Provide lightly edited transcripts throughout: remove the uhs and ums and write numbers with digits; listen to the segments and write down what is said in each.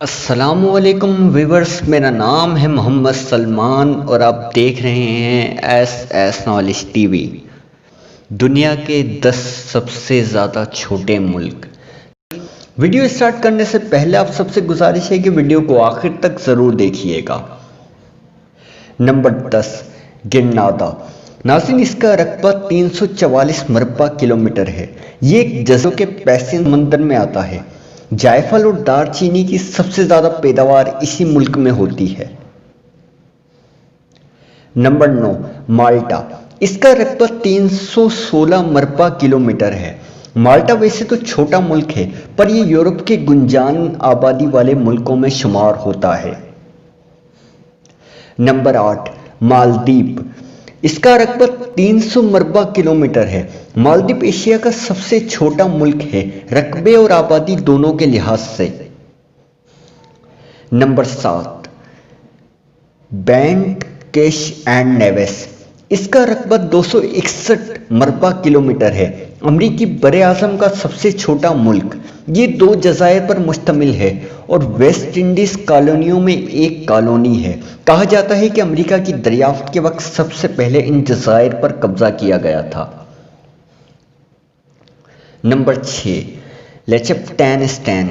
السلام علیکم ویورز، میرا نام ہے محمد سلمان اور آپ دیکھ رہے ہیں S S knowledge T V. دنیا کے 10 سب سے زیادہ چھوٹے ملک۔ ویڈیو سٹارٹ کرنے سے پہلے آپ سب سے گزارش ہے کہ ویڈیو کو آخر تک ضرور دیکھیے گا۔ نمبر 10، گرنادا۔ ناظرین، اس کا رقبہ 344 مربع کلومیٹر ہے۔ یہ ایک جزیروں کے پیسفک سمندر میں آتا ہے۔ جائفل اور دار چینی کی سب سے زیادہ پیداوار اسی ملک میں ہوتی ہے۔ نمبر 9، مالٹا۔ اس کا رقبہ 316 مربع کلومیٹر ہے۔ مالٹا ویسے تو چھوٹا ملک ہے، پر یہ یورپ کے گنجان آبادی والے ملکوں میں شمار ہوتا ہے۔ نمبر 8، مالدیپ۔ اس کا رقبہ 300 مربع کلومیٹر ہے۔ مالدیپ ایشیا کا سب سے چھوٹا ملک ہے، رقبے اور آبادی دونوں کے لحاظ سے۔ نمبر 7، سینٹ کٹس اینڈ نیویس۔ اس کا رقبہ 261 مربع کلومیٹر ہے۔ امریکی براعظم کا سب سے چھوٹا ملک۔ یہ 2 جزائر پر مشتمل ہے اور ویسٹ انڈیز کالونیوں میں ایک کالونی ہے۔ کہا جاتا ہے کہ امریکہ کی دریافت کے وقت سب سے پہلے ان جزائر پر قبضہ کیا گیا تھا۔ نمبر 6، لچٹینسٹین۔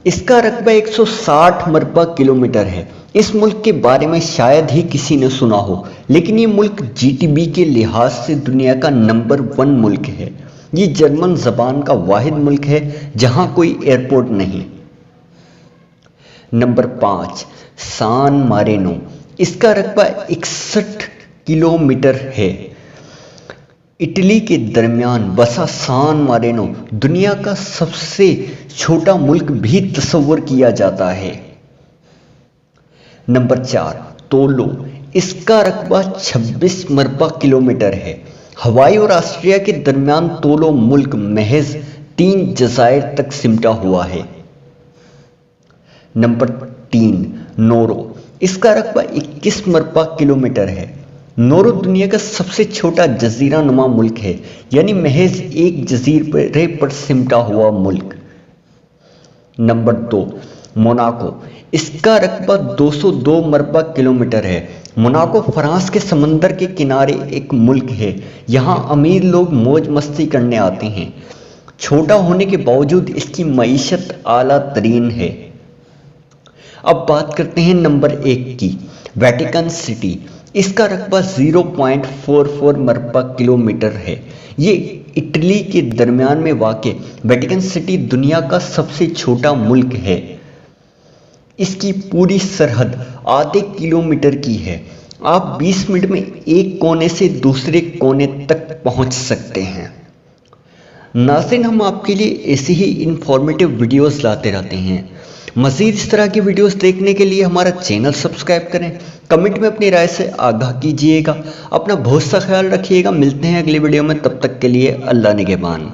اس کا رقبہ 160 مربع کلومیٹر ہے۔ اس ملک کے بارے میں شاید ہی کسی نے سنا ہو، لیکن یہ ملک جی ڈی پی کے لحاظ سے دنیا کا نمبر 1 ملک ہے۔ یہ جرمن زبان کا واحد ملک ہے جہاں کوئی ایئرپورٹ نہیں۔ نمبر 5، سان مارینو۔ اس کا رقبہ 61 کلومیٹر ہے۔ اٹلی کے درمیان بسا سان مارینو دنیا کا سب سے چھوٹا ملک بھی تصور کیا جاتا ہے۔ نمبر 4، تولو۔ اس کا رقبہ 26 مربع کلومیٹر ہے۔ ہوائی اور آسٹریلیا کے درمیان تولو ملک محض 3 جزائر تک سمٹا ہوا ہے۔ نمبر 3، نورو۔ اس کا رقبہ 21 مربع کلومیٹر ہے۔ نورو دنیا کا سب سے چھوٹا جزیرہ نما ملک ہے، یعنی محض ایک جزیرے پر سمٹا ہوا ملک۔ Number 2، Monaco. اس کا رقبہ 202 مربع کلومیٹر ہے۔ موناکو فرانس کے سمندر کے کنارے ایک ملک ہے۔ یہاں امیر لوگ موج مستی کرنے آتے ہیں۔ چھوٹا ہونے کے باوجود اس کی معیشت اعلیٰ ترین ہے۔ اب بات کرتے ہیں نمبر 1 کی، ویٹیکن سٹی۔ اس کا رقبہ 0.44 مربع کلومیٹر ہے۔ یہ اٹلی کے درمیان میں واقع ویٹیکن سٹی دنیا کا سب سے چھوٹا ملک ہے۔ اس کی پوری سرحد آدھے کلومیٹر کی ہے۔ آپ 20 منٹ میں ایک کونے سے دوسرے کونے تک پہنچ سکتے ہیں۔ ناظرین، ہم آپ کے لیے ایسی ہی انفارمیٹیو ویڈیوز لاتے رہتے ہیں۔ مزید اس طرح کی ویڈیوز دیکھنے کے لیے ہمارا چینل سبسکرائب کریں۔ کمنٹ میں اپنی رائے سے آگاہ کیجیے گا۔ اپنا بہت سا خیال رکھیے گا۔ ملتے ہیں اگلی ویڈیو میں، تب تک کے لیے اللہ نگہبان۔